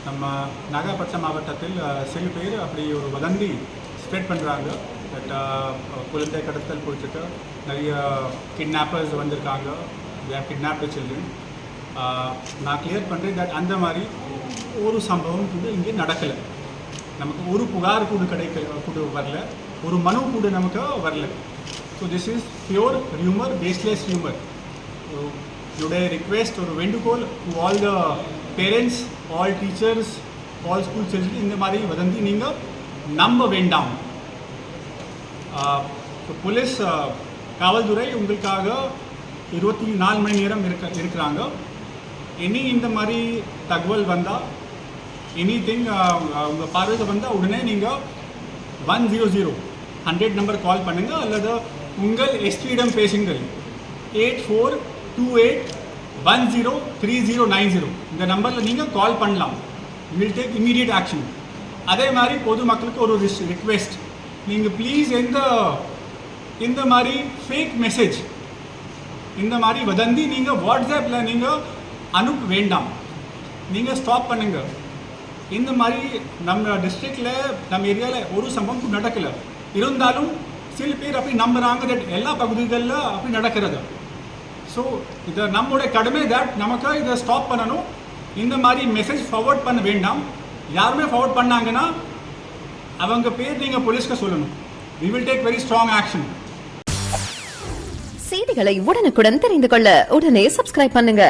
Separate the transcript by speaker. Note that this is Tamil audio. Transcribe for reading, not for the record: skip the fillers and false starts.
Speaker 1: நம்ம நாகப்பட்டினம் மாவட்டத்தில் சில பேர் அப்படி ஒரு வதந்தி ஸ்ப்ரெட் பண்ணுறாங்க. பட் குழந்தை கடத்தல் போயிட்டு நிறைய கிட்னாப்பர்ஸ் வந்திருக்காங்க. they have kidnapped the children. நான் கிளியர் பண்ணுறேன் தட் அந்த மாதிரி ஒரு சம்பவம் கூட இங்கே நடக்கலை. நமக்கு ஒரு புகார் கூட வரல, ஒரு மனு கூட நமக்கு வரல. So this is pure rumour, baseless rumour. என்னுடைய ரிக்வெஸ்ட் ஒரு வேண்டுகோள் to all the parents, all teachers, all school children, இந்த மாதிரி வதந்தி நீங்கள் நம்ப வேண்டாம். போலீஸ் காவல்துறை உங்களுக்காக 24 மணி நேரம் இருக்கிறாங்க. இனி இந்த மாதிரி தகவல் வந்தால், எனிதிங் உங்கள் பார்வைக்கு வந்தால் உடனே நீங்கள் 100 நம்பர் கால் பண்ணுங்கள், அல்லது உங்கள் எஸ்பியிடம் பேசுங்கள். 8428103090 இந்த நம்பரில் நீங்கள் கால் பண்ணலாம். Will take immediate action. அதே மாதிரி பொதுமக்களுக்கு ஒரு ரிக்வெஸ்ட், நீங்கள் ப்ளீஸ் இந்த மாதிரி ஃபேக் மெசேஜ், இந்த மாதிரி வதந்தி நீங்கள் வாட்ஸ்அப்பில் நீங்கள் அனுப்ப வேண்டாம். நீங்கள் ஸ்டாப் பண்ணுங்கள். இந்த மாதிரி நம்ம டிஸ்ட்ரிக்டில், நம்ம ஏரியாவில் ஒரு சம்பவம் நடக்கலை. இருந்தாலும் சில பேர் அப்படி நம்புகிறாங்க தட் எல்லா பகுதிகளில் அப்படி நடக்கிறது. ஸோ இதை நம்மளுடைய கடமை தட் நமக்கு இதை ஸ்டாப் பண்ணணும். இந்த மாதிரி மெசேஜ் ஃபார்வர்ட் பண்ண வேண்டாம். யாருமே ஃபார்வர்ட் பண்ணாங்கன்னா அவங்க பேர் நீங்கள் போலீஸ்க்கு சொல்லணும். we will take very strong action.
Speaker 2: செய்திகளை உடனுக்குடன் தெரிந்து கொள்ள உடனே சப்ஸ்கிரைப் பண்ணுங்க.